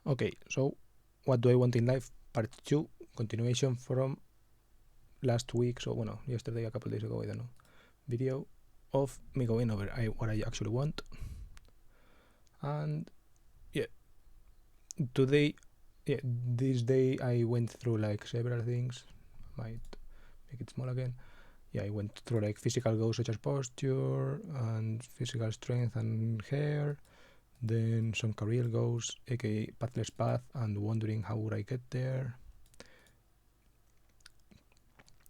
Okay, so what do I want in life? Part 2, continuation from last week. So, bueno, yesterday, a couple days ago, I don't know, video of me going over what I actually want. And yeah, today, this day I went through like several things. Might make it small again. Yeah, I went through like physical goals such as posture and physical strength and hair. Then some career goals, aka pathless path, and wondering how would I get there.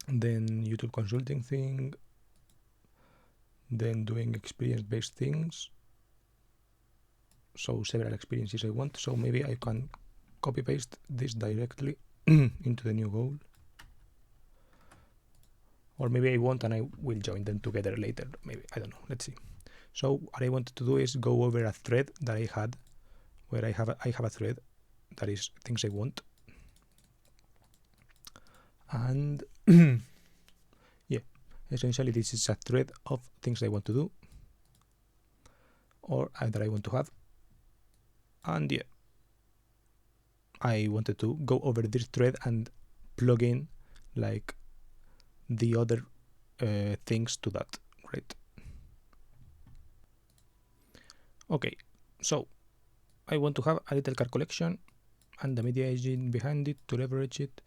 Then YouTube consulting thing. Then doing experience-based things. So several experiences I want. So maybe I can copy paste this directly into the new goal. Or maybe I won't and I will join them together later. Maybe, I don't know. Let's see. So what I wanted to do is go over a thread that I had, where I have a thread that is things I want. And yeah, essentially this is a thread of things I want to do or that I want to have. And yeah, I wanted to go over this thread and plug in like the other things to that, right? Okay, so I want to have a little car collection and the media engine behind it to leverage it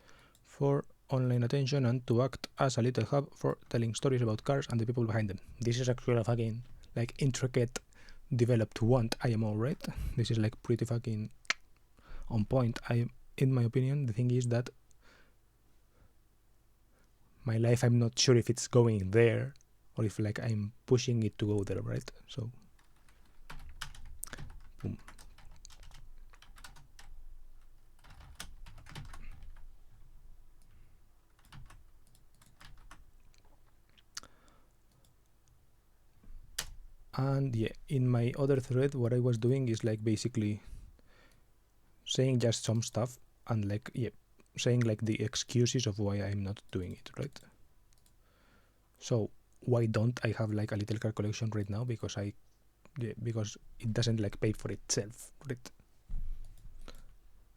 for online attention and to act as a little hub for telling stories about cars and the people behind them. This is actually a fucking like intricate developed want IMO, right? This is like pretty fucking on point. In my opinion, the thing is that my life, I'm not sure if it's going there or if like I'm pushing it to go there, right? So boom. And yeah, in my other thread, what I was doing is like basically saying just some stuff and like, yeah, saying like the excuses of why I'm not doing it, right? So why don't I have like a little car collection right now? Because because it doesn't like pay for itself, right?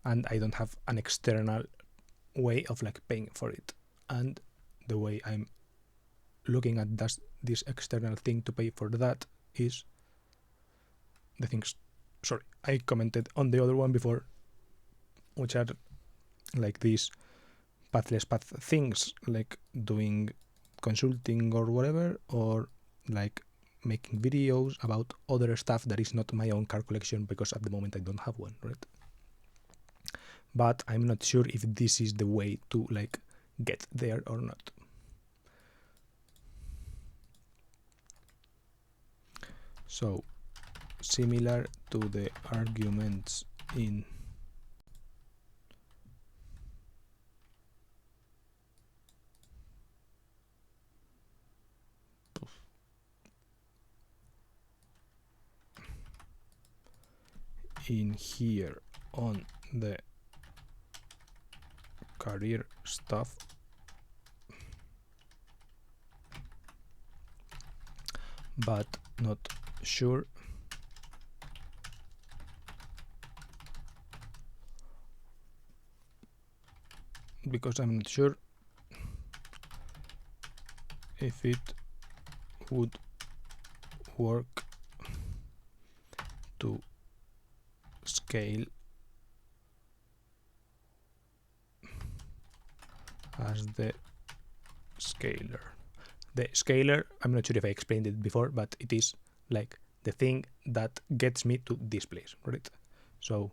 And I don't have an external way of like paying for it. And the way I'm looking at this external thing to pay for that is the things, sorry, I commented on the other one before, which are like these pathless path things, like doing consulting or whatever, or like making videos about other stuff that is not my own car collection, because at the moment I don't have one, right? But I'm not sure if this is the way to like get there or not. So similar to the arguments in here on the career stuff, but not sure because I'm not sure if it would work to scale as the scaler. The scaler, I'm not sure if I explained it before, but it is like the thing that gets me to this place, right? So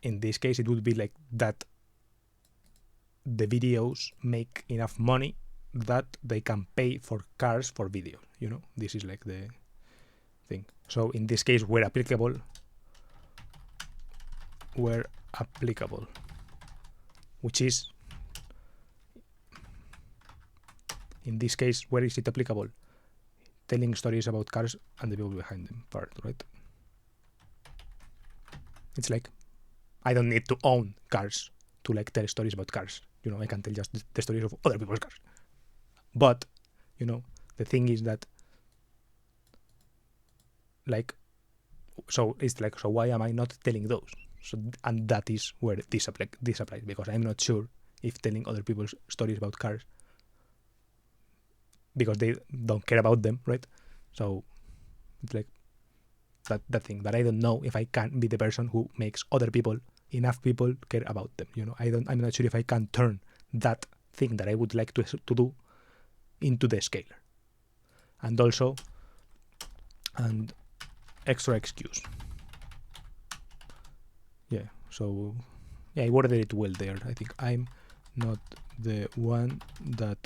in this case, it would be like that the videos make enough money that they can pay for cars for video, you know? This is like the thing. So in this case, where applicable, which is, in this case, where is it applicable? Telling stories about cars and the people behind them part, right? It's like, I don't need to own cars to like tell stories about cars. You know, I can tell just the stories of other people's cars. But, you know, the thing is that like so it's like, so why am I not telling those? So, and that is where this applies, because I'm not sure if telling other people's stories about cars, because they don't care about them, right? So it's like that thing that I don't know if I can be the person who makes enough people care about them. I'm not sure if I can turn that thing that I would like to do into the scaler. And also, and extra excuse. Yeah, so I worded it well there. I think I'm not the one that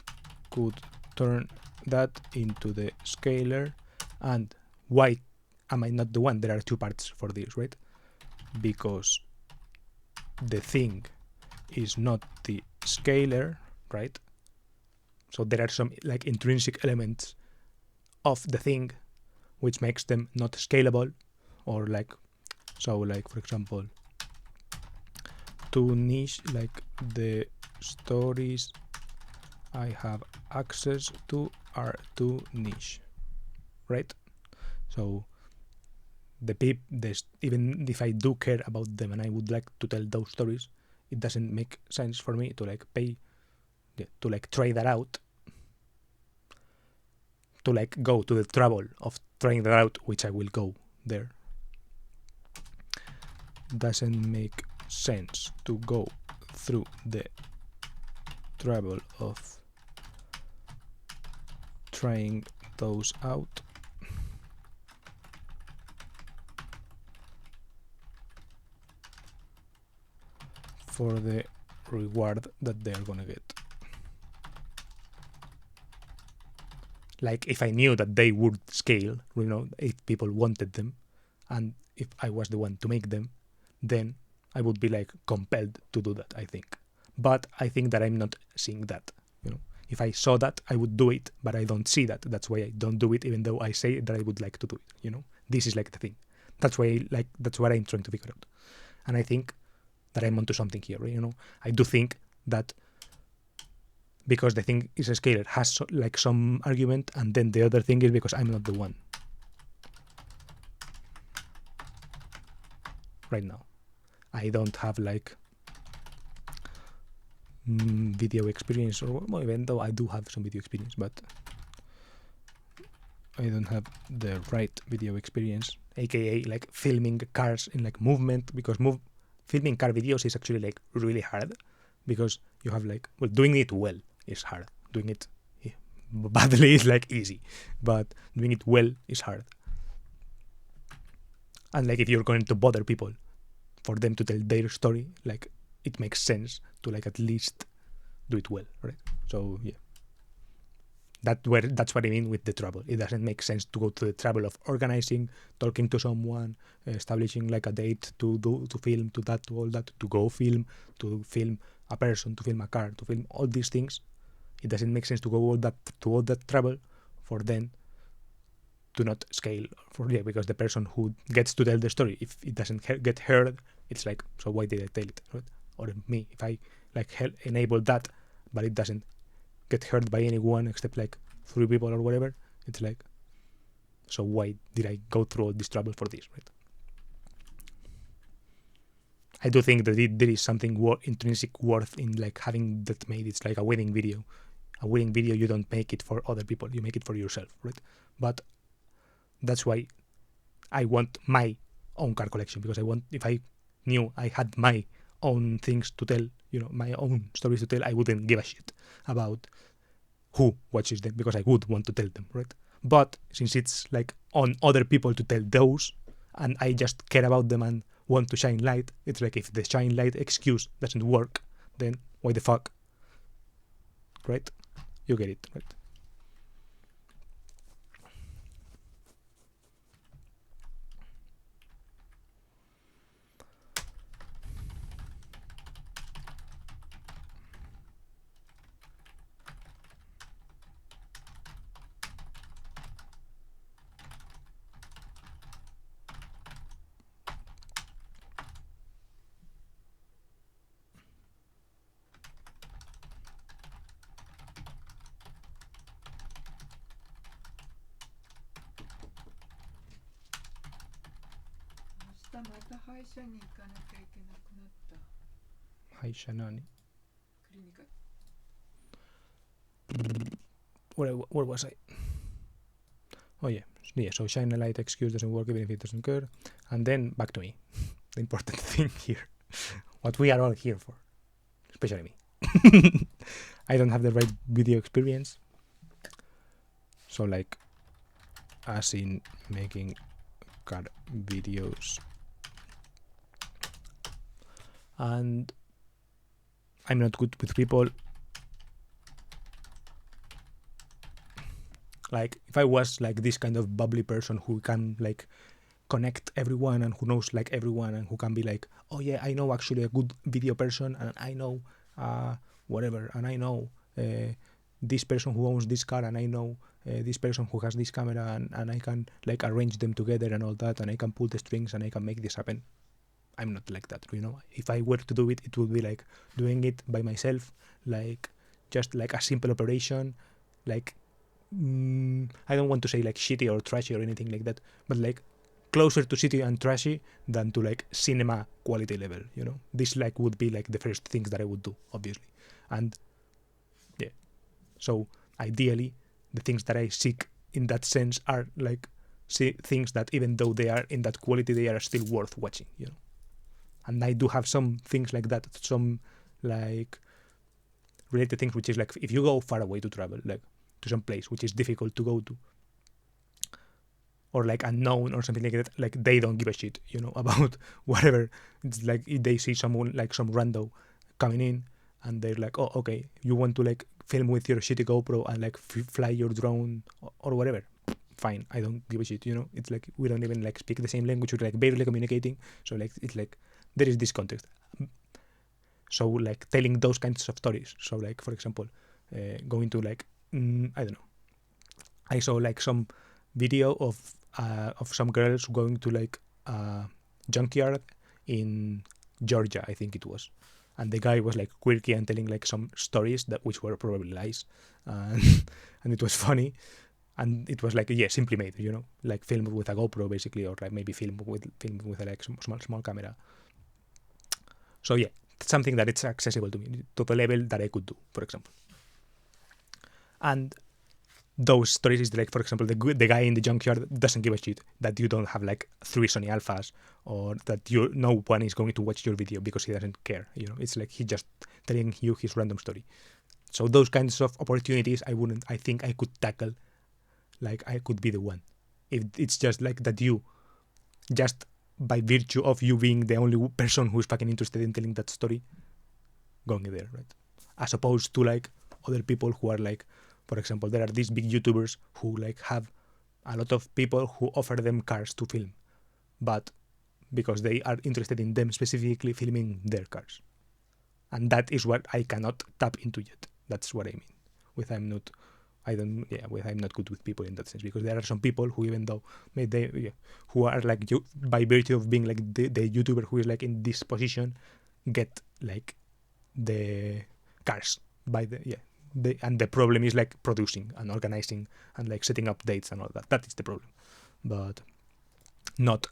could turn that into the scaler. And why am I not the one? There are two parts for this, right? Because the thing is not the scaler, right? So there are some like intrinsic elements of the thing which makes them not scalable, or like, so like, for example, too niche, like the stories I have access to are too niche, right? So even if I do care about them and I would like to tell those stories, it doesn't make sense for me to like pay, to like try that out, to like go to the trouble of trying that out, which I will go there. Doesn't make sense to go through the trouble of trying those out for the reward that they're gonna get. Like, if I knew that they would scale, if people wanted them, and if I was the one to make them, then I would be like compelled to do that, I think. But I think that I'm not seeing that. If I saw that, I would do it, but I don't see that. That's why I don't do it, even though I say that I would like to do it. This is like the thing. That's why, that's what I'm trying to figure out. And I think that I'm onto something here. I do think that because the thing is a scalar has like some argument, and then the other thing is because I'm not the one right now. I don't have like video experience, or well, even though I do have some video experience, but I don't have the right video experience, aka like filming cars in like movement, because filming car videos is actually like really hard, because you have like, well, doing it well is hard, doing it badly is like easy, but doing it well is hard. And like, if you're going to bother people for them to tell their story, like, it makes sense to like at least do it well, right? So yeah, that's what I mean with the trouble. It doesn't make sense to go to the trouble of organizing, talking to someone, establishing like a date to film, to all that, to go film, to film a person, to film a car, to film all these things. It doesn't make sense to go all that trouble for then to not scale because the person who gets to tell the story, if it doesn't get heard, it's like, so why did I tell it, right? Or me, if I like enable that, but it doesn't get heard by anyone except like 3 people or whatever, it's like, so why did I go through all this trouble for this, right? I do think that there is something intrinsic worth in like having that made. It's like a wedding video. A wedding video, you don't make it for other people, you make it for yourself, right? But that's why I want my own car collection, because if I knew I had my own things to tell, my own stories to tell, I wouldn't give a shit about who watches them, because I would want to tell them, right? But since it's like on other people to tell those, and I just care about them and want to shine light, it's like, if the shine light excuse doesn't work, then why the fuck, right? You get it, right? 明日また歯医者に行かなきゃいけなくなった。歯医者何? クリニカ。 Where was I? Oh yeah, so shine a light excuse doesn't work even if it doesn't occur. And then back to me. The important thing here. What we are all here for. Especially me. I don't have the right video experience. So like, as in making car videos. And I'm not good with people. Like, if I was like this kind of bubbly person who can like connect everyone and who knows like everyone and who can be like, oh yeah, I know actually a good video person and I know whatever, and I know this person who owns this car, and I know this person who has this camera, and I can like arrange them together and all that, and I can pull the strings and I can make this happen. I'm not like that, you know. If I were to do it, it would be like doing it by myself, like just like a simple operation, like I don't want to say like shitty or trashy or anything like that, but like closer to shitty and trashy than to like cinema quality level, you know. This like would be like the first things that I would do, obviously. And yeah, so ideally the things that I seek in that sense are like things that even though they are in that quality, they are still worth watching, you know. And I do have some things like that, some like related things, which is like if you go far away to travel, like to some place which is difficult to go to, or like unknown or something like that, like they don't give a shit, you know, about whatever. It's like if they see someone like some rando coming in and they're like, oh, okay, you want to like film with your shitty GoPro and like fly your drone or whatever, fine, I don't give a shit, you know. It's like we don't even like speak the same language, we're like barely communicating, so like it's like there is this context. So like telling those kinds of stories, so like for example going to like I don't know, I saw like some video of some girls going to like a junkyard in Georgia, I think it was, and the guy was like quirky and telling like some stories that which were probably lies, and, and it was funny, and it was like simply made, you know, like filmed with a GoPro basically, or like maybe filmed with like some small camera. So yeah, something that it's accessible to me to the level that I could do, for example. And those stories is like, for example, the guy in the junkyard doesn't give a shit that you don't have like 3 Sony Alphas, or that no one is going to watch your video because he doesn't care, you know. It's like he just telling you his random story. So those kinds of opportunities I think I could tackle, like I could be the one. If it's just like that, you just by virtue of you being the only person who's fucking interested in telling that story, going there, right? As opposed to like other people who are like, for example, there are these big YouTubers who like have a lot of people who offer them cars to film, but because they are interested in them specifically filming their cars. And that is what I cannot tap into yet. That's what I mean with I'm not good with people in that sense, because there are some people who, even though who are like you by virtue of being like the YouTuber who is like in this position, get like the cars by and the problem is like producing and organizing and like setting up dates and all that. That is the problem, but not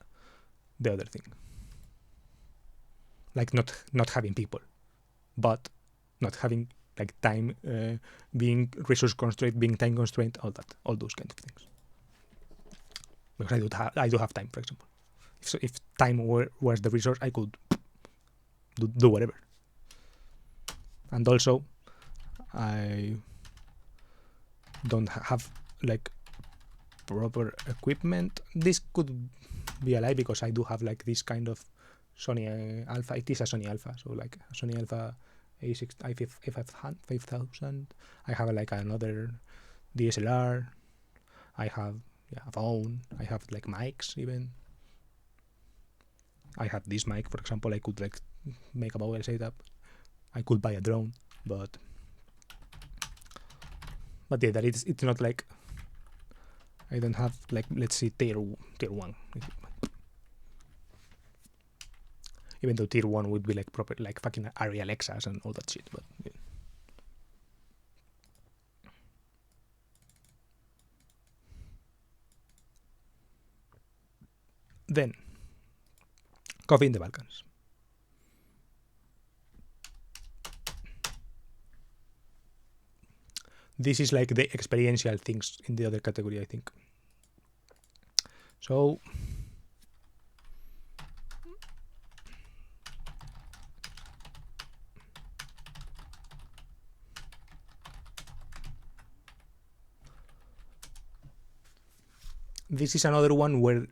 the other thing. Like not having people, but not having like time, being resource constraint, being time constraint, all those kind of things. Because I do have time, for example. If time was the resource, I could do whatever. And also, I don't have like proper equipment. This could be a lie, because I do have like this kind of Sony Alpha. It is a Sony Alpha, so like a Sony Alpha A5000. I have like another DSLR. I have a phone. I have like mics even. I have this mic, for example. I could like make a mobile setup. I could buy a drone, but yeah, that it's not like I don't have like, let's say tier 1. Even though tier 1 would be like proper like fucking Arri Alexas and all that shit, but yeah. Then Coffee in the Balkans. This is like the experiential things in the other category, I think. So this is another one where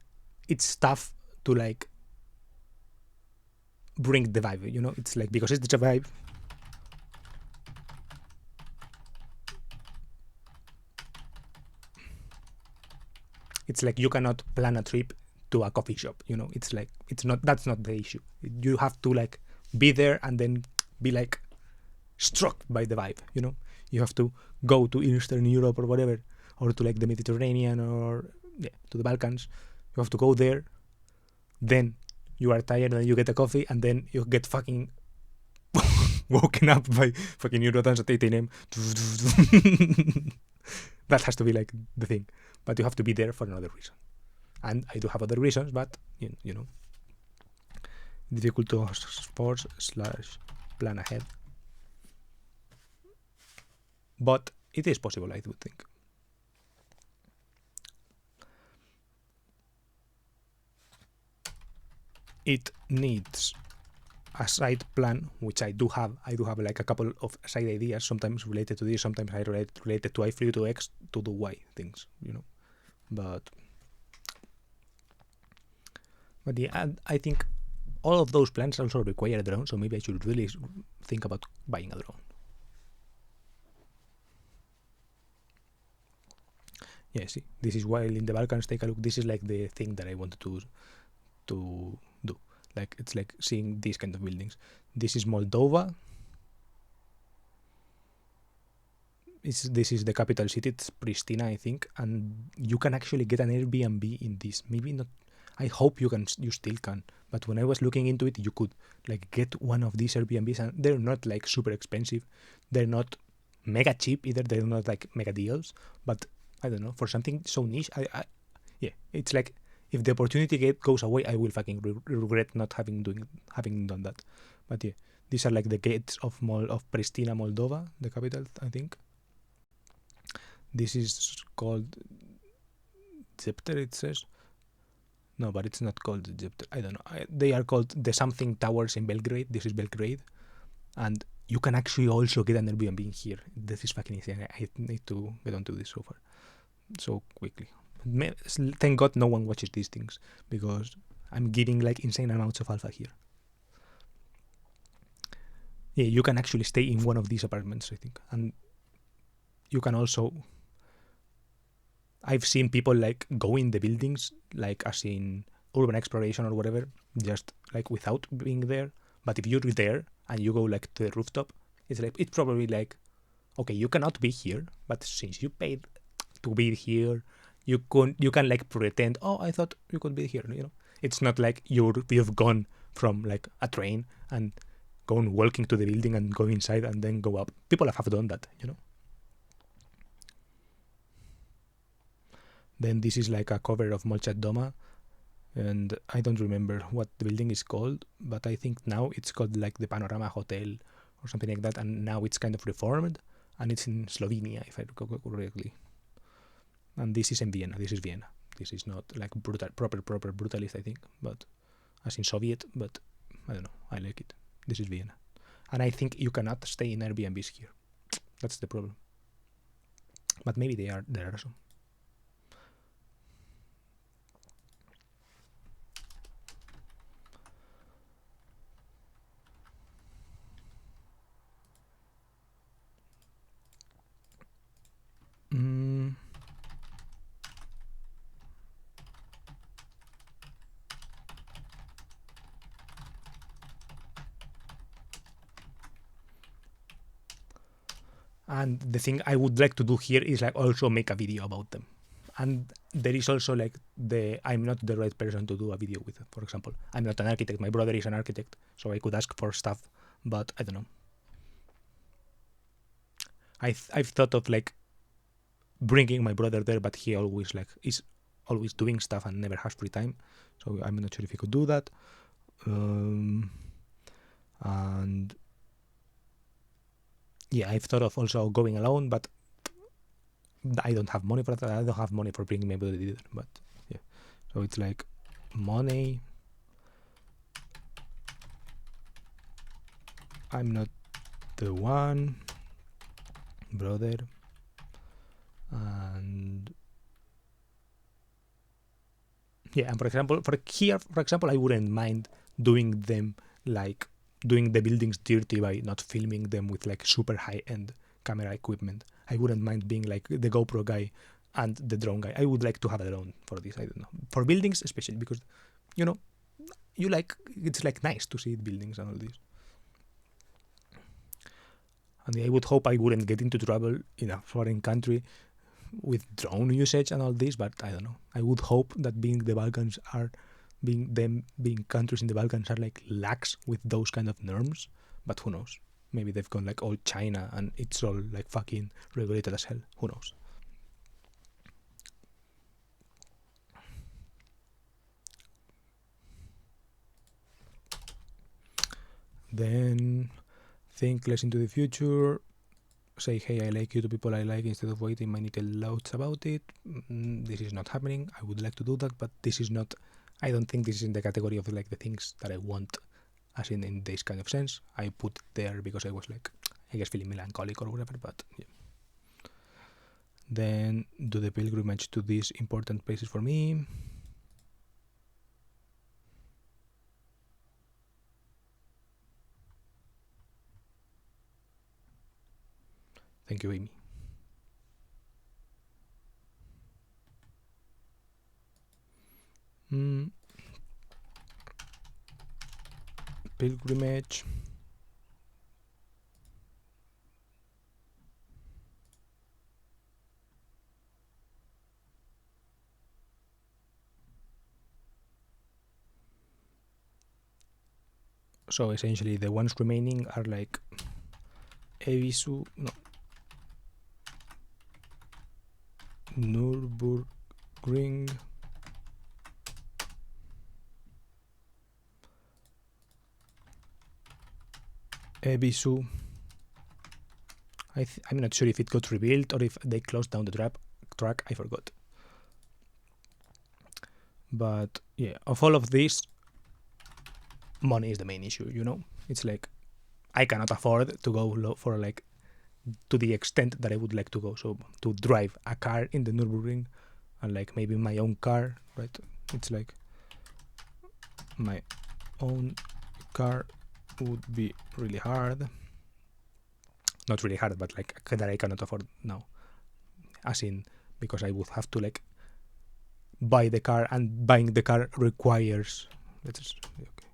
it's tough to like bring the vibe, you know? It's like, because it's a vibe, it's like you cannot plan a trip to a coffee shop, you know? It's like, that's not the issue. You have to like be there and then be like struck by the vibe, you know? You have to go to Eastern Europe or whatever, or to like the Mediterranean, or to the Balkans. You have to go there, then you are tired and you get a coffee, and then you get fucking woken up by fucking Eurodance at 8 a.m. That has to be like the thing. But you have to be there for another reason. And I do have other reasons, but you know, difficult to force / plan ahead. But it is possible, I would think. It needs a side plan, which I do have. I do have like a couple of side ideas, sometimes related to this, sometimes I related to I3 to X to do Y things, you know. But yeah, I think all of those plans also require a drone, so maybe I should really think about buying a drone. Yeah, see, this is while in the Balkans, take a look. This is like the thing that I wanted to do. Like, it's like seeing these kind of buildings. This is Moldova. This is the capital city. It's Pristina, I think, and you can actually get an Airbnb in this. Maybe not. I hope you still can. But when I was looking into it, you could like get one of these Airbnbs, and they're not like super expensive. They're not mega cheap either. They're not like mega deals. But I don't know, for something so niche, yeah, it's like, if the opportunity goes away, I will fucking regret not having done that. But yeah, these are like the gates of Pristina, Moldova, the capital, I think. This is called Zepter, it says. No, but it's not called Zepter. I don't know. They are called the something towers in Belgrade. This is Belgrade, and you can actually also get an Airbnb in here. This is fucking insane. I need to get onto this so quickly. Thank God no one watches these things, because I'm giving like insane amounts of alpha here. Yeah, you can actually stay in one of these apartments, I think, and you can also. I've seen people like go in the buildings, like as in urban exploration or whatever, just like without being there. But if you're there and you go like to the rooftop, it's probably like, okay, you cannot be here, but since you paid to be here, you can like pretend, oh, I thought you could be here, you know. It's not like you've gone from like a train and gone walking to the building and go inside and then go up. People have done that, you know. Then this is like a cover of Molchat Doma, and I don't remember what the building is called, but I think now it's called like the Panorama Hotel or something like that, and now it's kind of reformed, and it's in Slovenia, if I recall correctly. And this is in Vienna. This is Vienna. This is not like proper brutalist, I think, but as in Soviet. But I don't know. I like it. This is Vienna, and I think you cannot stay in Airbnbs here. That's the problem. But maybe there are some. And the thing I would like to do here is like also make a video about them. And there is also like I'm not the right person to do a video with. For example, I'm not an architect. My brother is an architect, so I could ask for stuff, but I don't know. I've thought of like bringing my brother there, but he always like is always doing stuff and never has free time. So I'm not sure if he could do that. And yeah, I've thought of also going alone, but I don't have money for that. I don't have money for bringing my body either. But yeah, so it's like money. I'm not the one, brother. And yeah, and for example, I wouldn't mind doing them like doing the buildings dirty by not filming them with like super high end camera equipment. I wouldn't mind being like the GoPro guy and the drone guy. I would like to have a drone for this. I don't know, for buildings especially, because you know, you like, it's like nice to see buildings and all this. And I would hope I wouldn't get into trouble in a foreign country with drone usage and all this, but I don't know. I would hope that being the Balkans are being countries in the Balkans are like lax with those kind of norms, but who knows? Maybe they've gone like all China and it's all like fucking regulated as hell. Who knows? Then think less into the future. Say, hey, I like you to people I like instead of waiting my little louds about it. This is not happening. I would like to do that, but this is not, I don't think this is in the category of like the things that I want, as in this kind of sense. I put there because I was like, I guess feeling melancholic or whatever, but yeah. Then do the pilgrimage to these important places for me. Thank you, Amy. Pilgrimage. So essentially the ones remaining are like Ebisu, no, Nürburgring, Ebisu. I'm not sure if it got rebuilt or if they closed down the track. I forgot. But yeah, of all of this, money is the main issue, you know? It's like I cannot afford to go for like to the extent that I would like to go. So to drive a car in the Nürburgring and like maybe my own car, right? It's like my own car would be really hard. Not really hard, but like that I cannot afford now. As in, because I would have to like buy the car, and buying the car requires. Okay.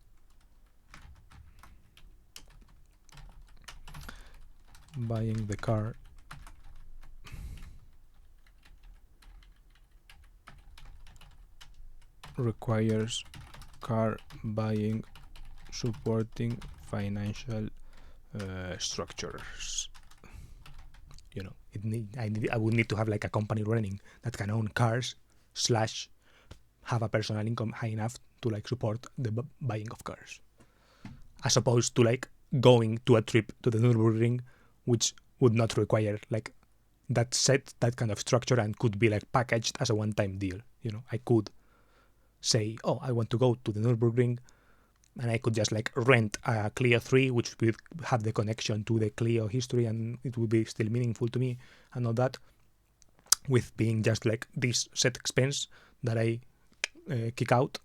Buying the car requires car buying supporting financial structures. You know, I would need to have like a company running that can own cars / have a personal income high enough to like support the buying of cars, as opposed to like going to a trip to the Nürburgring, which would not require like that kind of structure and could be like packaged as a one-time deal. You know, I could say, oh, I want to go to the Nürburgring, and I could just like rent a Clio 3, which would have the connection to the Clio history, and it would be still meaningful to me and all that, with being just like this set expense that I kick out,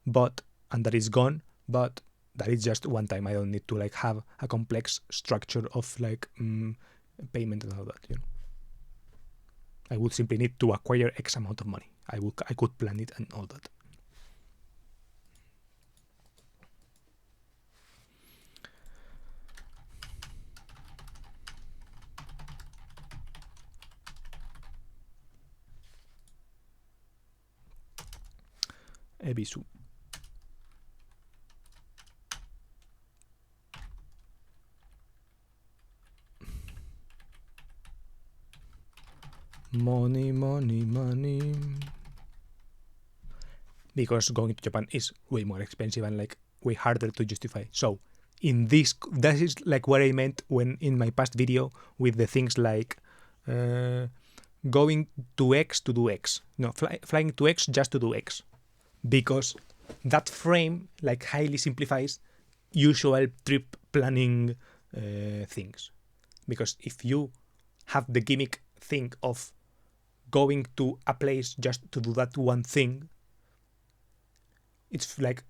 and that is gone, but that is just one time. I don't need to like have a complex structure of like payment and all that, you know. I would simply need to acquire X amount of money. I could plan it and all that. Ebisu. Money, money, money. Because going to Japan is way more expensive, and like way harder to justify. So in this, that is like what I meant when in my past video with the things like going to X to do X. No, flying to X just to do X. Because that frame like highly simplifies usual trip planning things. Because if you have the gimmick thing of going to a place just to do that one thing, it's like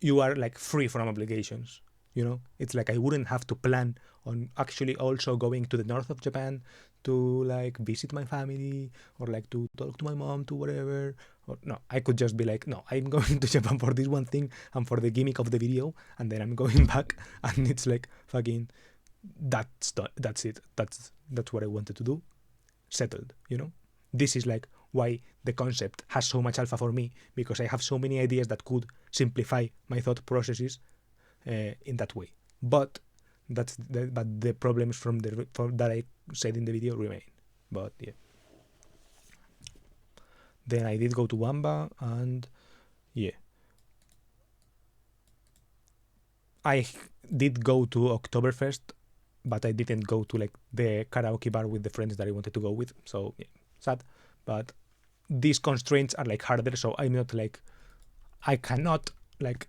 you are like free from obligations. You know, it's like I wouldn't have to plan on actually also going to the north of Japan to like visit my family or like to talk to my mom to whatever. Or no, I could just be like, no, I'm going to Japan for this one thing and for the gimmick of the video, and then I'm going back, and it's like fucking that's it. That's what I wanted to do. Settled, you know. This is like why the concept has so much alpha for me, because I have so many ideas that could simplify my thought processes in that way. But but the problems from that I said in the video remain. But yeah. Then I did go to Wamba, and yeah, I did go to Oktoberfest, but I didn't go to like the karaoke bar with the friends that I wanted to go with. So yeah, sad. But these constraints are like harder, so I'm not like I cannot like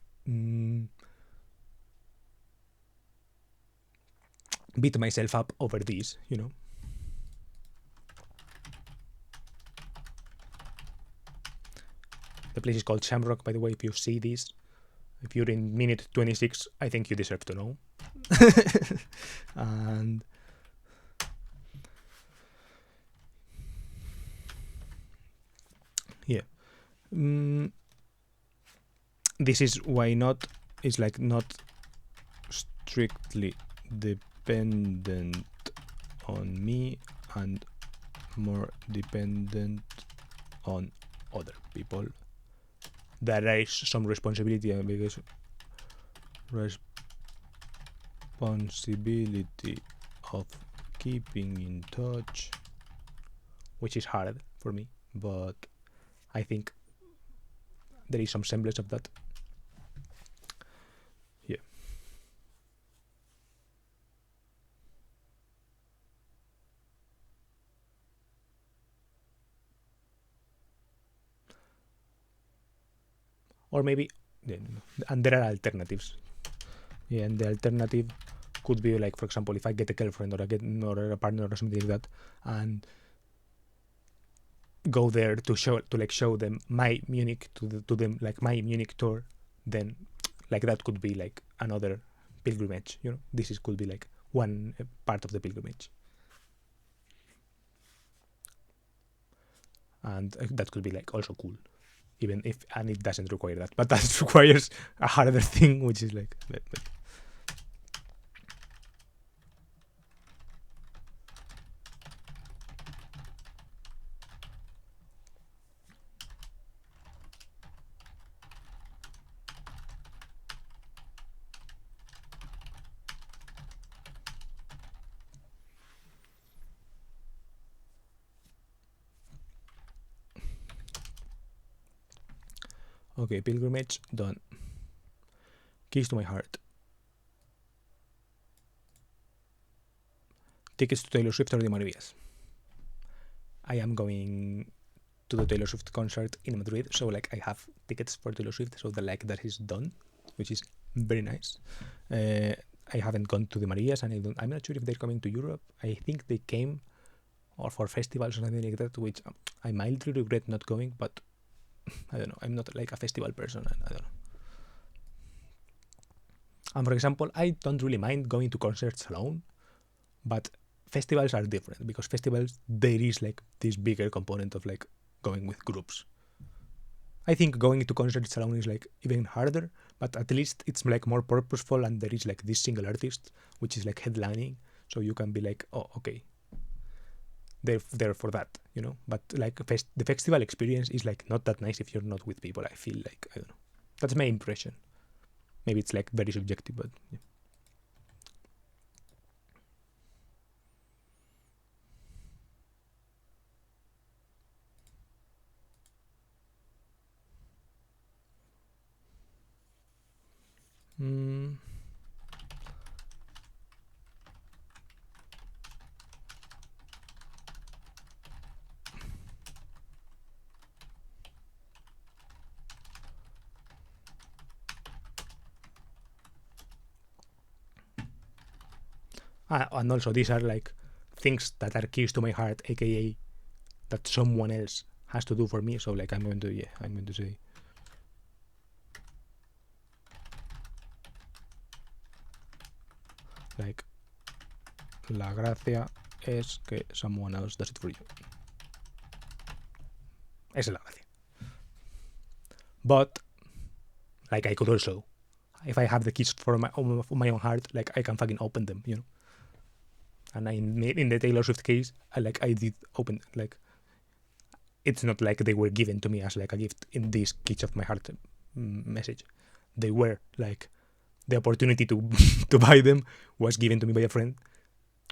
beat myself up over these, you know. The place is called Shamrock, by the way. If you see this, if you're in minute 26, I think you deserve to know. And yeah, this is why not is like not strictly dependent on me and more dependent on other people. There is some responsibility, because responsibility of keeping in touch, which is hard for me, but I think there is some semblance of that. Yeah. Or maybe, and there are alternatives. Yeah, and the alternative could be like, for example, if I get a girlfriend or a partner or something like that, and go there to show them my Munich to them like my Munich tour, then like that could be like another pilgrimage, you know. This could be like one part of the pilgrimage, and that could be like also cool, even if, and it doesn't require that, but that requires a harder thing, which is like but. Okay, pilgrimage done. Keys to my heart. Tickets to Taylor Swift or the Marias. I am going to the Taylor Swift concert in Madrid, so like I have tickets for Taylor Swift, so that is done, which is very nice. I haven't gone to the Marias, and I'm not sure if they're coming to Europe. I think they came, or for festivals or something like that, which I mildly regret not going, but I don't know. I'm not like a festival person, and I don't know. And for example, I don't really mind going to concerts alone, but festivals are different, because festivals there is like this bigger component of like going with groups. I think going to concerts alone is like even harder, but at least it's like more purposeful, and there is like this single artist which is like headlining, so you can be like, oh, okay, they're there for that, you know. But like the festival experience is like not that nice if you're not with people. I feel like, I don't know. That's my impression. Maybe it's like very subjective, but yeah. Mm. And also these are like things that are keys to my heart, aka that someone else has to do for me. So like I'm going to say like la gracia es que someone else does it for you. Esa es la gracia. But like I could also, if I have the keys for my own heart, like I can fucking open them, you know. And in the Taylor Swift case, I did open, like it's not like they were given to me as like a gift in this keys of my heart message. They were like the opportunity to to buy them was given to me by a friend,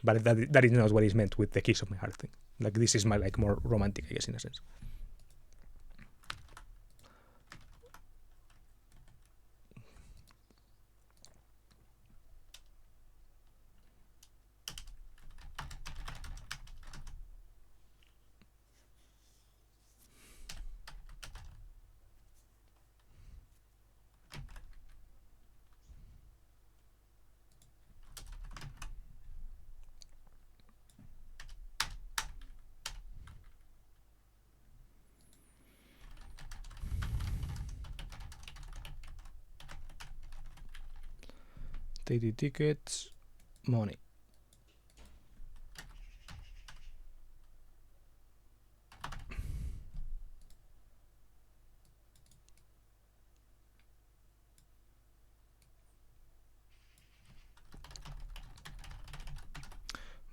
but that is not what is meant with the keys of my heart thing. Like this is my like more romantic, I guess, in a sense. TT tickets, money.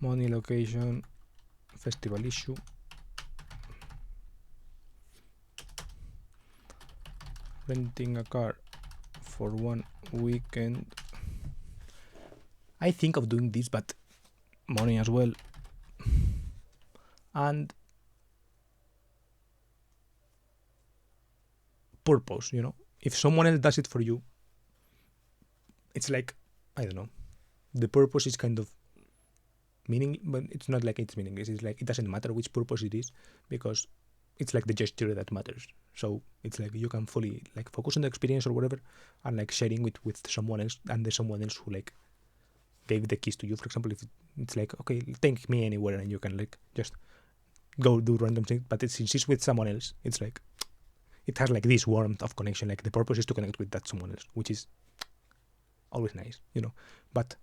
Money, location, festival issue. Renting a car for 1 weekend. I think of doing this, but money as well. And purpose, you know. If someone else does it for you, it's like, I don't know. The purpose is kind of meaning, but it's not like it's meaningless. It's like it doesn't matter which purpose it is because it's like the gesture that matters. So it's like you can fully like focus on the experience or whatever, and like sharing with someone else, and there's someone else who like gave the keys to you. For example, if it's like, okay, take me anywhere, and you can like just go do random things. But since it's with someone else, it's like it has like this warmth of connection. Like the purpose is to connect with that someone else, which is always nice, you know. But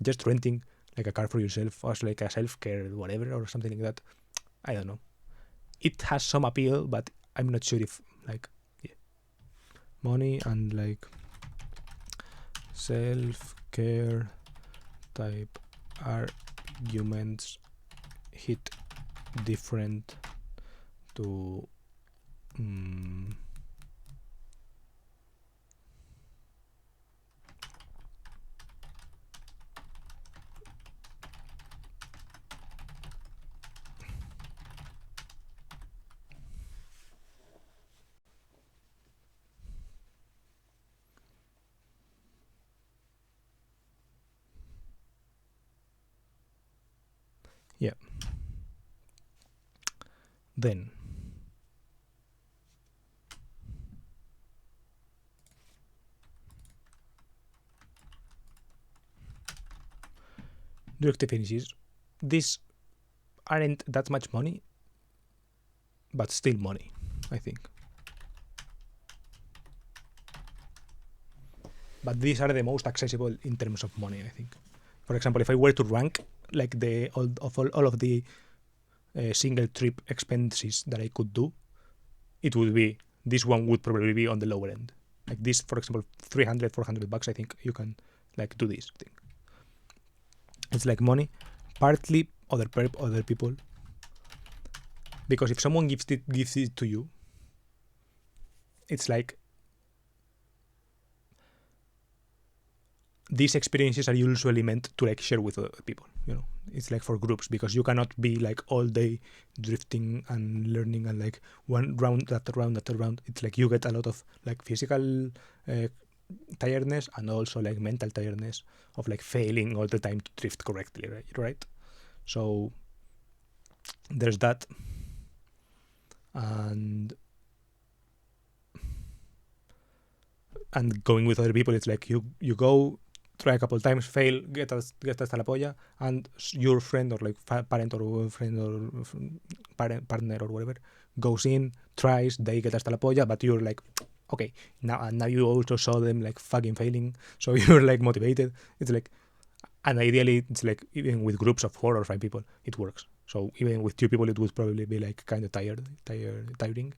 just renting like a car for yourself or like a self-care whatever or something like that, I don't know. It has some appeal, but I'm not sure if like money and like self-care type arguments hit different to yeah. Then directive finishes. These aren't that much money, but still money, I think. But these are the most accessible in terms of money, I think. For example, if I were to rank like all of the single trip expenses that I could do, it would be, this one would probably be on the lower end. Like this, for example, $300-400, I think you can like do this thing. It's like money, partly other people. Because if someone gives it to you, it's like these experiences are usually meant to like share with other people, you know. It's like for groups, because you cannot be like all day drifting and learning and like one round after round after round. It's like you get a lot of like physical tiredness and also like mental tiredness of like failing all the time to drift correctly, right? So there's that. And going with other people, it's like you go, try a couple of times, fail, get hasta la polla, and your friend or like parent or friend or partner or whatever goes in, tries, they get hasta la polla, but you're like, okay, now you also saw them like fucking failing, so you're like motivated. It's like, and ideally it's like even with groups of 4 or 5 people it works. So even with 2 people it would probably be like kind of tiring,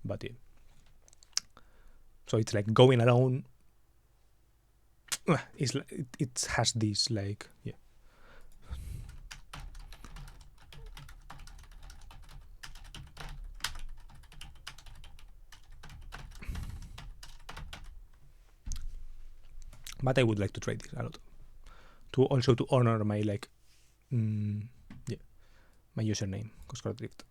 but yeah. So it's like going alone. It's like, it has this like, yeah. But I would like to try this a lot. To also to honor my like, yeah, my username, Coscor Drift.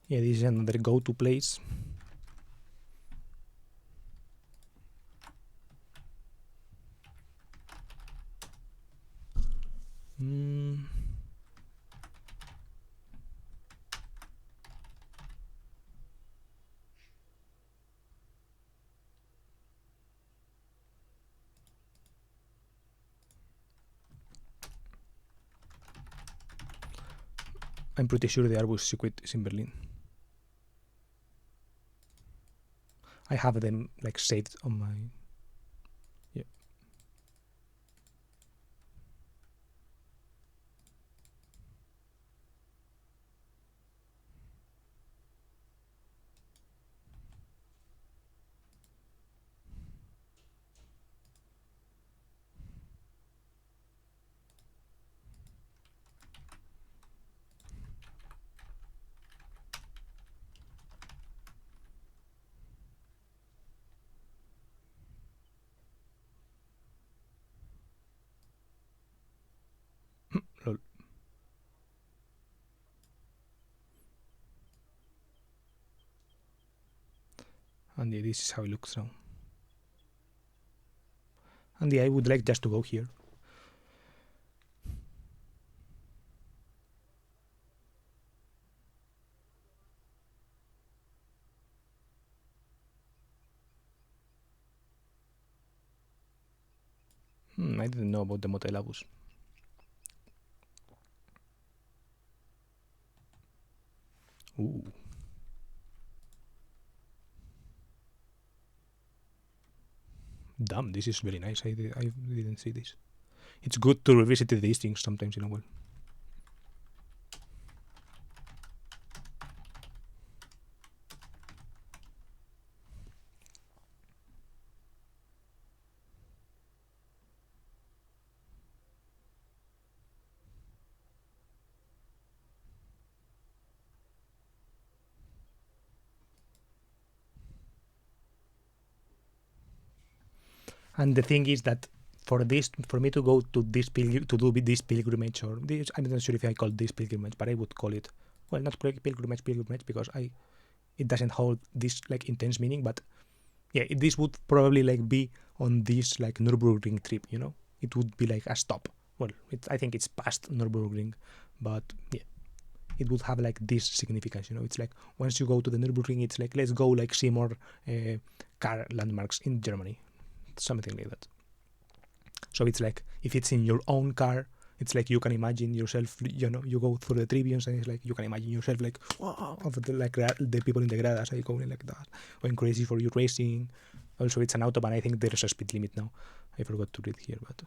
Yeah, this is another go-to place. I'm pretty sure the Arbus circuit is in Berlin. I have them like saved on my, yeah. Lol. And yeah, this is how it looks now. And yeah, I would like just to go here. I didn't know about the Motel Abus. Ooh. Damn, this is very nice. I didn't see this. It's good to revisit these things sometimes in a while. And the thing is that for me to go to this to do this pilgrimage, or this, I'm not sure if I call this pilgrimage, but I would call it, well, not pilgrimage because it doesn't hold this like intense meaning, but yeah, this would probably like be on this like Nürburgring trip, you know. It would be like a stop. Well, I think it's past Nürburgring, but yeah, it would have like this significance, you know. It's like once you go to the Nürburgring, it's like let's go like see more car landmarks in Germany, something like that. So it's like if it's in your own car, it's like you can imagine yourself, you know, you go through the tribunes and it's like you can imagine yourself like, wow, of the, like the people in the gradas are going like that, going crazy for you racing. Also, it's an autobahn. I think there's a speed limit now. I forgot to read here, but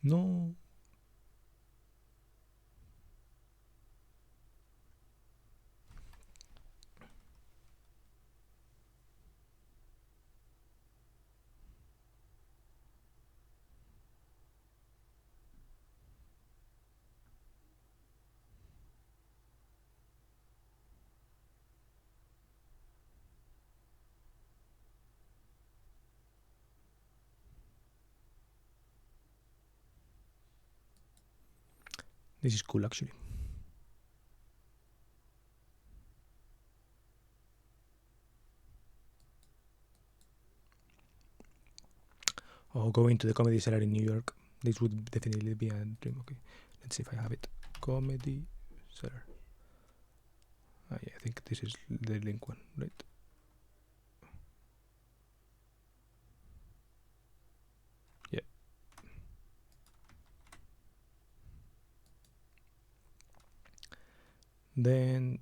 no. This is cool actually. Oh, going to the Comedy Cellar in New York. This would definitely be a dream. Okay, let's see if I have it. Comedy Cellar. Yeah, I think this is the link one, right? Yeah. Then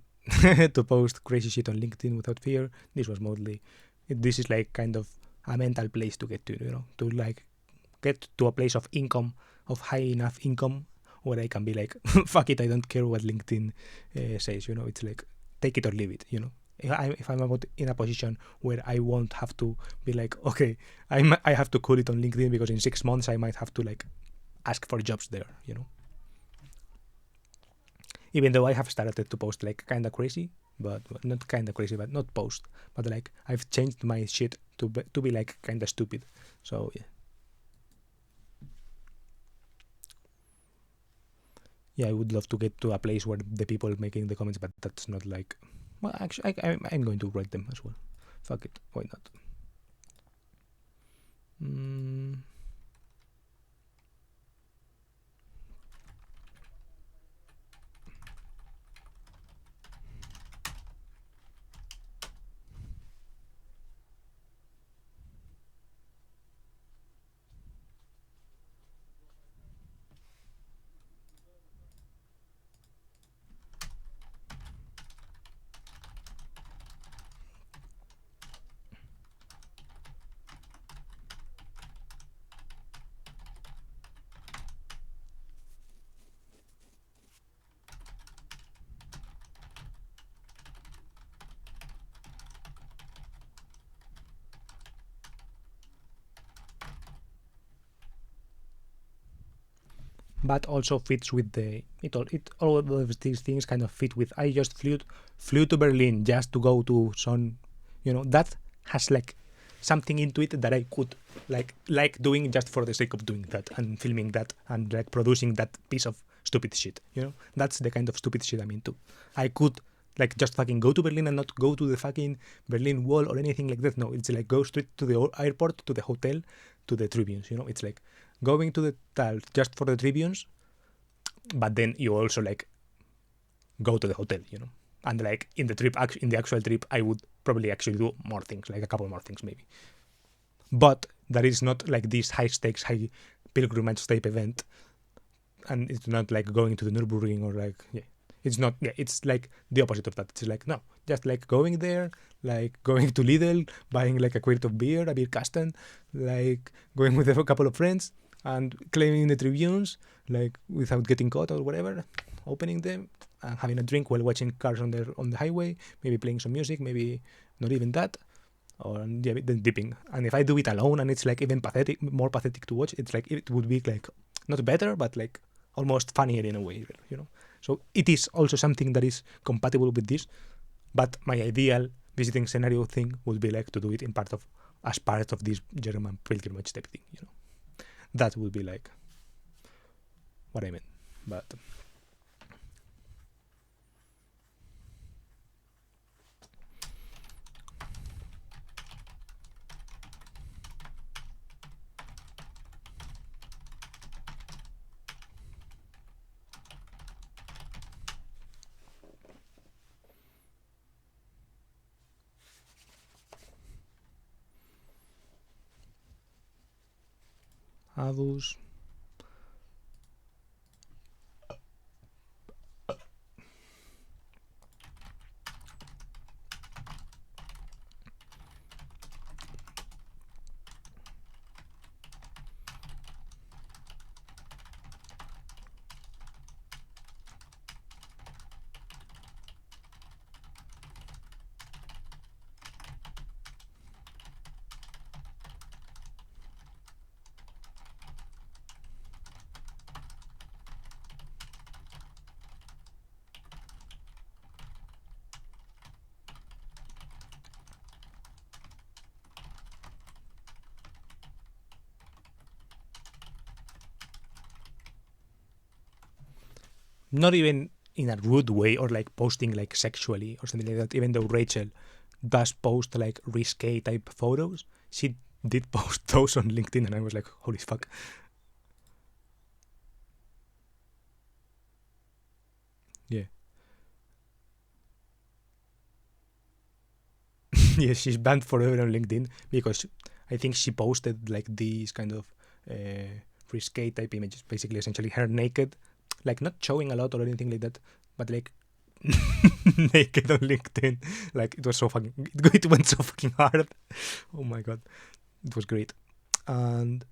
to post crazy shit on LinkedIn without fear. This was mostly. This is like kind of a mental place to get to, to like get to a place of income, of high enough income, where I can be like, fuck it, I don't care what LinkedIn says. It's like take it or leave it. If I'm about in a position where I won't have to be like, okay, I have to call it on LinkedIn because in 6 months I might have to like ask for jobs there. Even though I have started to post like kind of crazy, but not kind of crazy, but not post, but like I've changed my shit to be like kind of stupid. So yeah, I would love to get to a place where the people making the comments, but that's not like. Well, actually, I'm going to write them as well. Fuck it, why not? But also fits with all of these things kind of fit with. I just flew to Berlin just to go to some, that has like something into it that I could like doing just for the sake of doing that and filming that and like producing that piece of stupid shit. That's the kind of stupid shit I'm into. I could like just fucking go to Berlin and not go to the fucking Berlin Wall or anything like that. No, it's like go straight to the airport, to the hotel, to the tribunes. It's like going to the tal just for the tribunes, but then you also like go to the hotel, and like in the actual trip, I would probably actually do more things, like a couple more things maybe. But that is not like this high stakes, high pilgrimage type event, and it's not like going to the Nürburgring or like it's not. Yeah, it's like the opposite of that. It's like no, just like going there, like going to Lidl, buying like a crate of beer, a beer Kasten, like going with a couple of friends and claiming the tribunes, like without getting caught or whatever, opening them and having a drink while watching cars on the highway, maybe playing some music, maybe not even that, or then dipping. And if I do it alone and it's like even more pathetic to watch, it's like it would be like not better, but like almost funnier in a way, So it is also something that is compatible with this, but my ideal visiting scenario thing would be like to do it as part of this German pilgrimage type thing, That would be like what I meant, but. Avus. not even in a rude way or like posting like sexually or something like that. Even though Rachel does post like risque type photos, she did post those on LinkedIn, and I was like, holy fuck. Yeah. Yeah, she's banned forever on LinkedIn because I think she posted like these kind of risque type images, basically essentially her naked, like not showing a lot or anything like that, but like naked on LinkedIn. Like it was so fucking, it went so fucking hard. Oh my god, it was great. And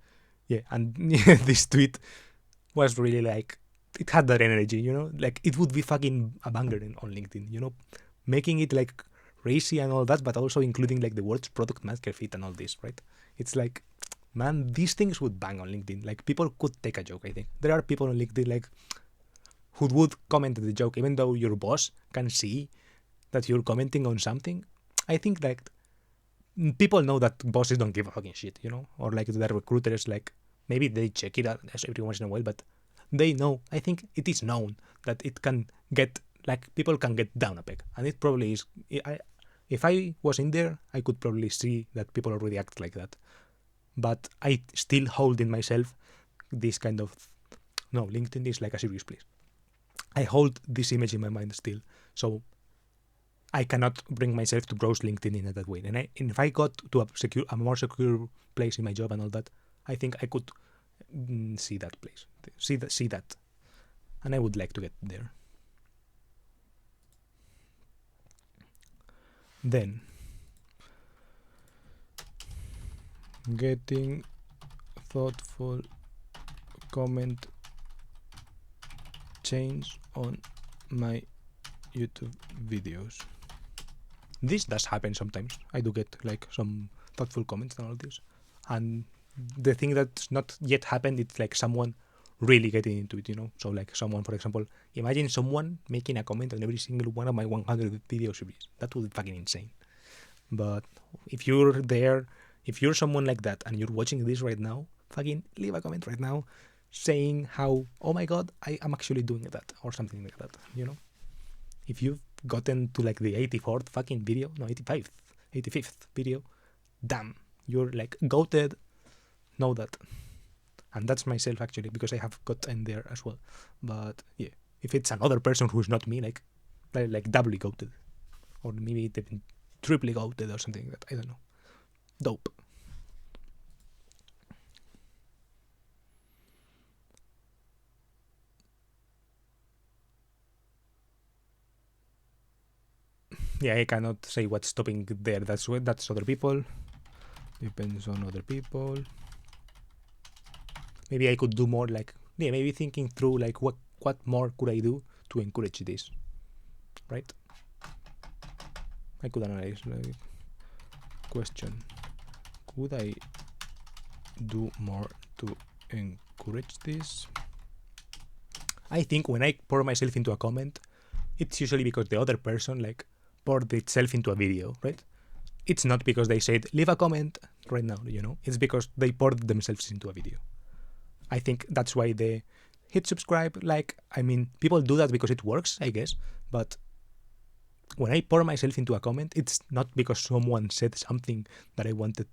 yeah, and yeah, this tweet was really like, it had that energy, you know, like it would be fucking a banger on LinkedIn, you know, making it like racy and all that, but also including like the words product market fit and all this, right? It's like, man, these things would bang on LinkedIn. Like people could take a joke. I think there are people on LinkedIn like who would comment the joke, even though your boss can see that you're commenting on something. I think like people know that bosses don't give a fucking shit, you know, or like the recruiters, like maybe they check it out every once in a while, but they know. I think it is known that it can get like people can get down a peg, and it probably is. If I was in there, I could probably see that people already act like that, but I still hold in myself this kind of no. LinkedIn is like a serious place. I hold this image in my mind still, so I cannot bring myself to browse LinkedIn in that way. And if I got to a more secure place in my job and all that, I think I could see that place, see that, and I would like to get there. Then, getting thoughtful comment change on my YouTube videos. This does happen sometimes. I do get like some thoughtful comments and all this. And the thing that's not yet happened, it's like someone really getting into it, you know? So like someone, for example, imagine someone making a comment on every single one of my 100 video series. That would be fucking insane. But if you're there, if you're someone like that and you're watching this right now, fucking leave a comment right now saying how, oh my god, I am actually doing that or something like that, you know? If you've gotten to like the 84th fucking video, no, 85th video, damn, you're like goated, know that. And that's myself actually, because I have gotten there as well. But yeah, if it's another person who's not me, like doubly goated, or maybe even triply goated or something like that, I don't know. Dope. Yeah, I cannot say what's stopping there. That's other people. Depends on other people. Maybe I could do more, like, yeah, maybe thinking through like what more could I do to encourage this, right? I could analyze like question, could I do more to encourage this? I think when I pour myself into a comment, it's usually because the other person like poured itself into a video, right? It's not because they said leave a comment right now, you know. It's because they poured themselves into a video. I think that's why they hit subscribe. Like, I mean, people do that because it works, I guess. But when I pour myself into a comment, it's not because someone said something that I wanted.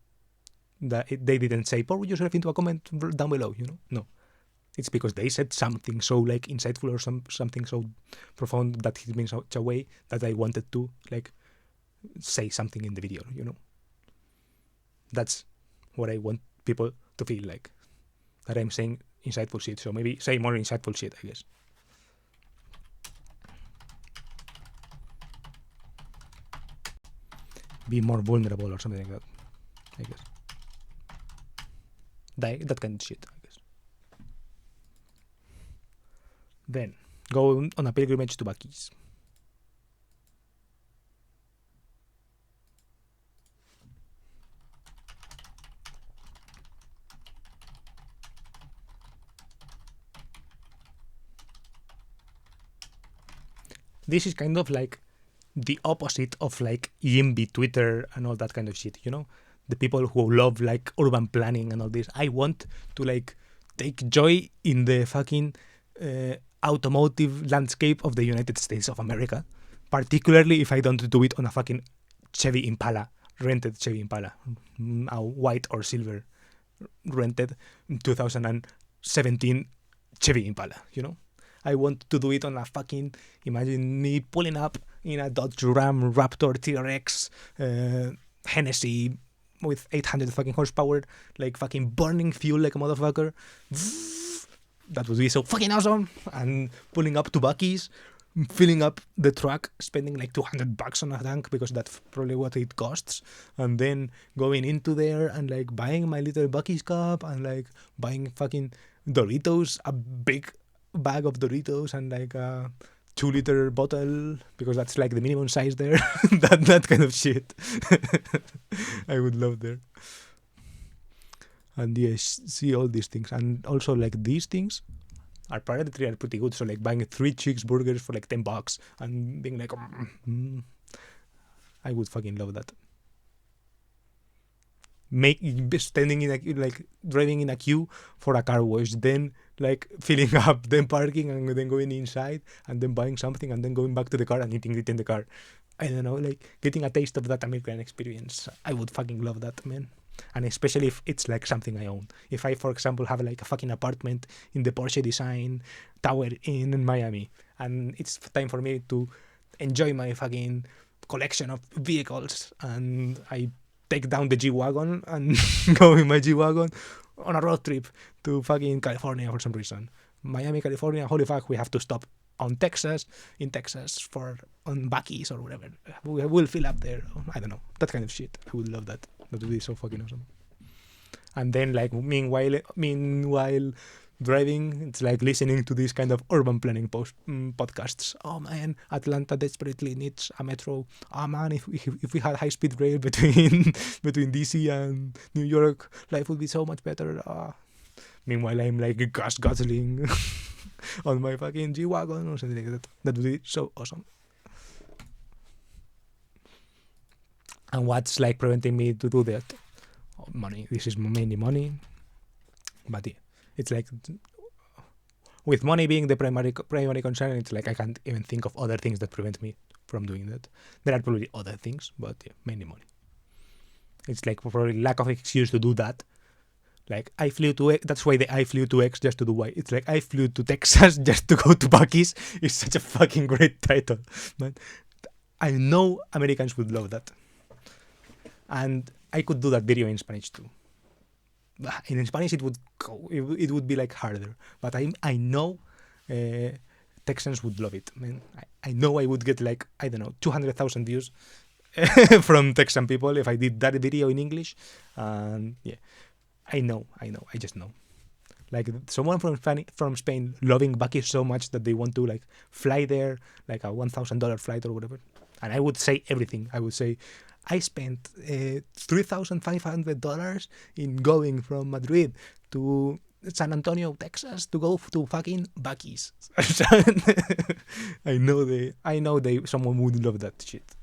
They didn't say pour yourself into a comment down below, you know. No, it's because they said something so like insightful or something so profound that hit me in such a way that I wanted to like say something in the video, you know. That's what I want people to feel like, that I'm saying insightful shit. So maybe say more insightful shit, I guess. Be more vulnerable or something like that, I guess. That kind of shit, I guess. Then, go on a pilgrimage to Bakis. This is kind of like the opposite of like YIMBY Twitter and all that kind of shit, you know? The people who love like urban planning and all this. I want to like take joy in the fucking automotive landscape of the United States of America, particularly if I don't do it on a fucking Chevy Impala, rented Chevy Impala, a white or silver rented 2017 Chevy Impala, you know? I want to do it on a fucking, imagine me pulling up in a Dodge Ram Raptor TRX Hennessy with 800 fucking horsepower, like fucking burning fuel like a motherfucker. That would be so fucking awesome. And pulling up to Buc-ee's, filling up the truck, spending like $200 on a tank because that's probably what it costs, and then going into there and like buying my little Buc-ee's cup and like buying fucking Doritos, a big bag of Doritos and like a 2-liter bottle because that's like the minimum size there. that kind of shit. I would love there. And yes, see all these things, and also like these things are pretty good. So like buying 3 cheeseburgers for like $10 and being like, I would fucking love that. Standing in like driving in a queue for a car wash, then like filling up, then parking, and then going inside, and then buying something, and then going back to the car and eating it in the car. I don't know, like getting a taste of that American experience. I would fucking love that, man. And especially if it's like something I own. If I, for example, have like a fucking apartment in the Porsche Design Tower in Miami, and it's time for me to enjoy my fucking collection of vehicles, and I take down the G-Wagon and go in my G-Wagon on a road trip to fucking California for some reason. Miami, California, holy fuck, we have to stop in Texas for on Buc-ee's or whatever. We'll fill up there. I don't know. That kind of shit. I would love that. That would be so fucking awesome. And then like meanwhile driving, it's like listening to these kind of urban planning podcasts. Oh man, Atlanta desperately needs a metro. Oh man, if we had high speed rail between DC and New York, life would be so much better. Meanwhile, I'm like guzzling on my fucking G-Wagon or something like that. That would be so awesome. And what's like preventing me to do that? Money. This is mainly money. But yeah, it's like with money being the primary concern, it's like I can't even think of other things that prevent me from doing that. There are probably other things, but yeah, mainly money. It's like probably lack of excuse to do that. Like I flew to X, that's why I flew to X just to do Y. It's like I flew to Texas just to go to Buc-ee's. It's such a fucking great title, but I know Americans would love that, and I could do that video in Spanish too. In Spanish it would go, it would be like harder, but I know Texans would love it. Man, I know I would get like, I don't know, 200,000 views from Texan people if I did that video in English. And yeah, I know, I just know. Like someone from Spain loving Buc-ee's so much that they want to like fly there, like a $1,000 flight or whatever. And I would say everything. I would say, I spent $3,500 in going from Madrid to San Antonio, Texas, to go to fucking Buc-ee's. I know someone would love that shit.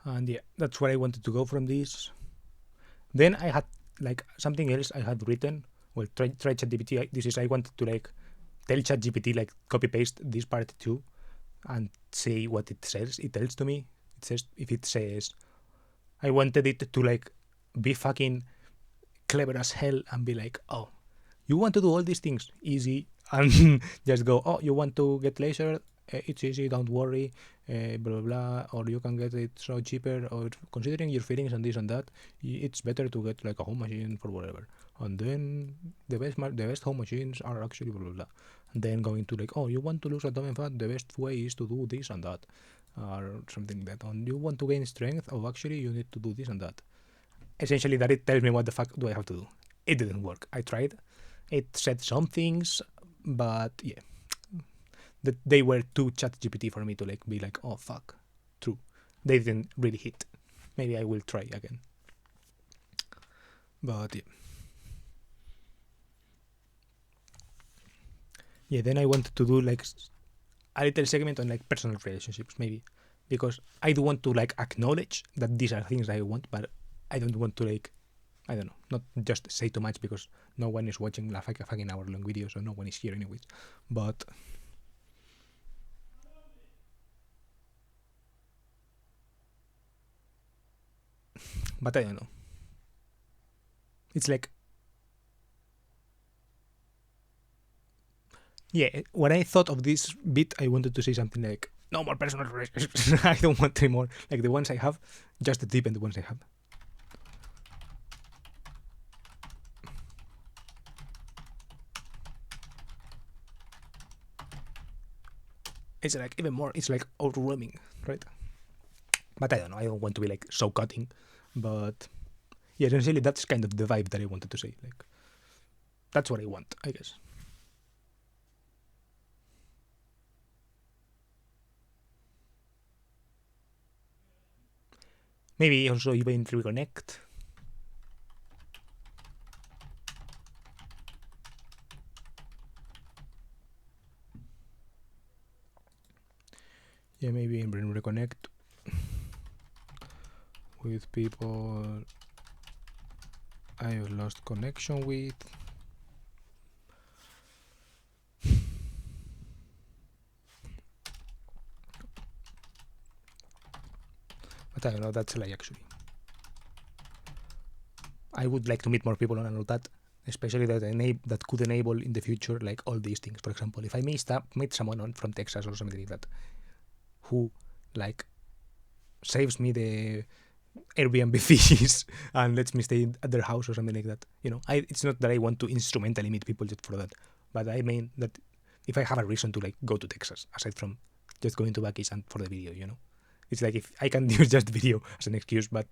And yeah, that's where I wanted to go from this. Then I had like something else I had written. Well, try ChatGPT. This is, I wanted to like tell ChatGPT like copy paste this part too, and see what it says. It tells to me. It says, if it says, I wanted it to like be fucking clever as hell and be like, oh, you want to do all these things easy, and just go, oh, you want to get laser, it's easy, don't worry, blah blah blah, or you can get it so cheaper, or considering your feelings and this and that, it's better to get like a home machine for whatever. And then the best home machines are actually blah blah blah. and then going to like, oh, you want to lose abdomen fat, the best way is to do this and that, or something like that. On you want to gain strength, oh, actually you need to do this and that. Essentially, that it tells me what the fuck do I have to do. It didn't work. I tried. It said some things, but yeah, that they were too ChatGPT for me to like be like, oh fuck, true. They didn't really hit. Maybe I will try again. But yeah. Yeah, then I wanted to do like a little segment on like personal relationships, maybe, because I do want to like acknowledge that these are things I want, but I don't want to like, I don't know, not just say too much because no one is watching like a fucking hour-long video, so no one is here anyways. But I don't know. It's like, yeah, when I thought of this bit, I wanted to say something like, no more personal relationships. I don't want any more. Like the ones I have, just deepen the ones I have. It's like even more, it's like overwhelming, right? But I don't know, I don't want to be like so cutting. But yeah, essentially that's kind of the vibe that I wanted to say. Like, that's what I want, I guess. Maybe also even reconnect. Yeah, maybe even reconnect with people I've lost connection with. But I don't know, that's like actually. I would like to meet more people and all that, especially that could enable in the future like all these things. For example, if I meet someone from Texas or something like that, who like saves me the Airbnb fees and lets me stay at their house or something like that. You know, it's not that I want to instrumentally meet people just for that, but I mean that if I have a reason to like go to Texas aside from just going to Buc-ee's and for the video, you know, it's like if I can use just video as an excuse, but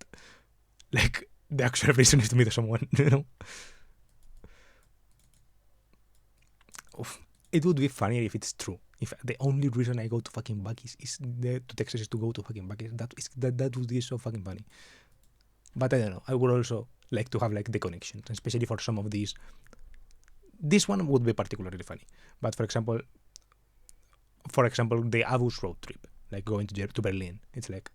like the actual reason is to meet someone, you know. Oof. It would be funnier if it's true. If the only reason I go to fucking Buc-ee's to Texas is to go to fucking Buc-ee's, that would be so fucking funny. But I don't know. I would also like to have like the connections, especially for some of these. This one would be particularly funny. But for example, the Avus road trip, like going to Berlin, it's like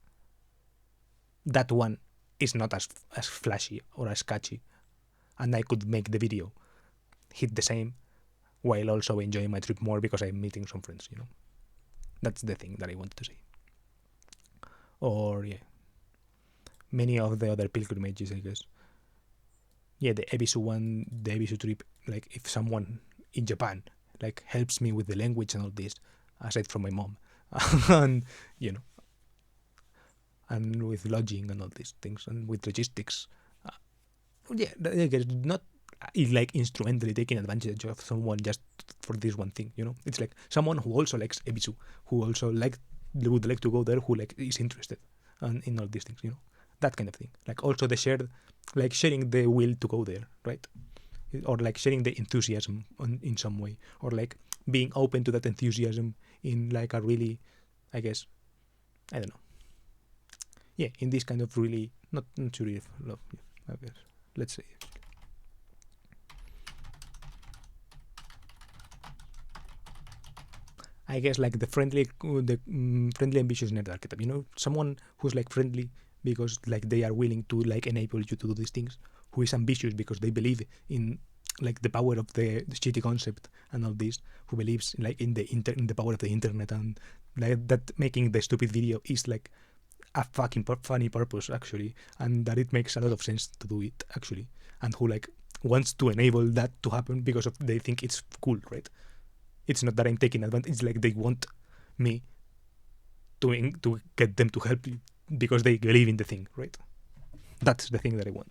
that one is not as flashy or as catchy, and I could make the video hit the same while also enjoying my trip more because I'm meeting some friends, you know. That's the thing that I wanted to say. Or yeah, many of the other pilgrimages, I guess. Yeah, the Ebisu trip, like if someone in Japan like helps me with the language and all this, aside from my mom, and you know, and with lodging and all these things, and with logistics, yeah, I guess not like instrumentally taking advantage of someone just for this one thing, you know. It's like someone who also likes Ebisu, who also would like to go there, who like is interested in all these things, you know, that kind of thing. Like also the sharing the will to go there, right? Or like sharing the enthusiasm in some way, or like being open to that enthusiasm in like a really, I guess, I don't know. Yeah, in this kind of really not really love, I guess. Let's say. I guess like the friendly ambitious nerd archetype. You know, someone who's like friendly because like they are willing to like enable you to do these things. Who is ambitious because they believe in like the power of the shitty concept and all this. Who believes like in the power of the internet and like that making the stupid video is like a fucking funny purpose actually, and that it makes a lot of sense to do it actually, and who like wants to enable that to happen because of they think it's cool, right? It's not that I'm taking advantage. It's like they want me to get them to help you because they believe in the thing, right? That's the thing that I want.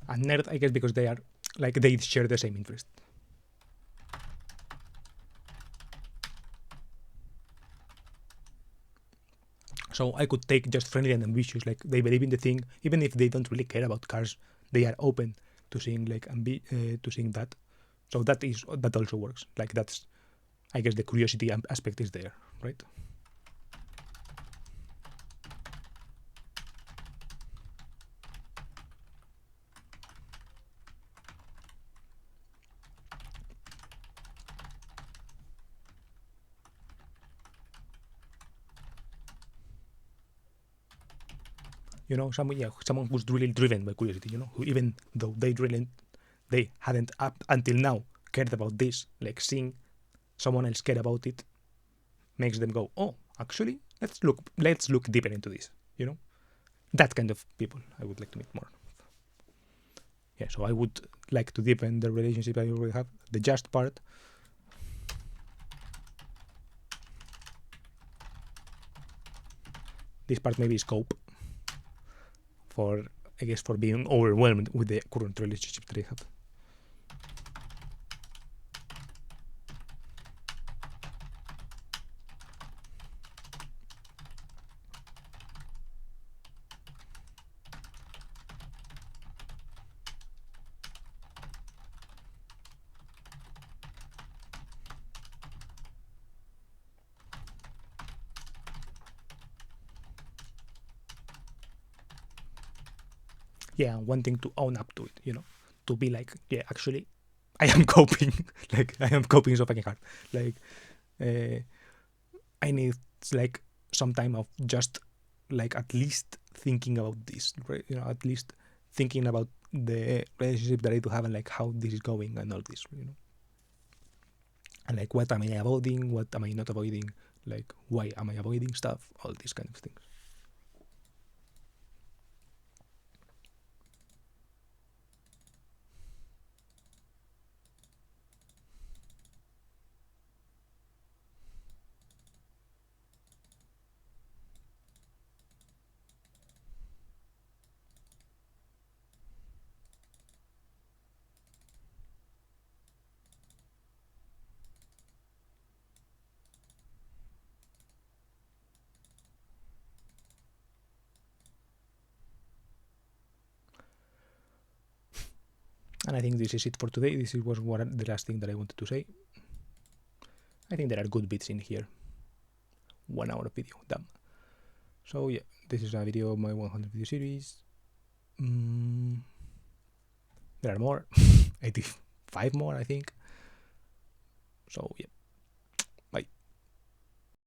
And nerd, I guess, because they are like they share the same interest. So I could take just friendly and ambitious, like they believe in the thing, even if they don't really care about cars, they are open to seeing like to seeing that. So that also works. Like that's, I guess, the curiosity aspect is there, right? You know, someone who's really driven by curiosity. You know, who even though they hadn't up until now cared about this, like seeing someone else care about it makes them go, oh, actually, let's look deeper into this. You know, that kind of people I would like to meet more. Yeah, so I would like to deepen the relationship I already have. The just part. This part maybe is scope for, I guess, for being overwhelmed with the current relationship that I have. Yeah, wanting to own up to it, you know, to be like, yeah, actually, I am coping. Like, I am coping so fucking hard. Like, I need like some time of just like at least thinking about this, right? You know, at least thinking about the relationship that I do have and like how this is going and all this, you know. And like, what am I avoiding? What am I not avoiding? Like, why am I avoiding stuff? All these kind of things. And I think this is it for today. This was the last thing that I wanted to say. I think there are good bits in here. 1 hour of video, damn. So yeah, this is a video of my 100 video series. There are more, 85 more, I think. So yeah.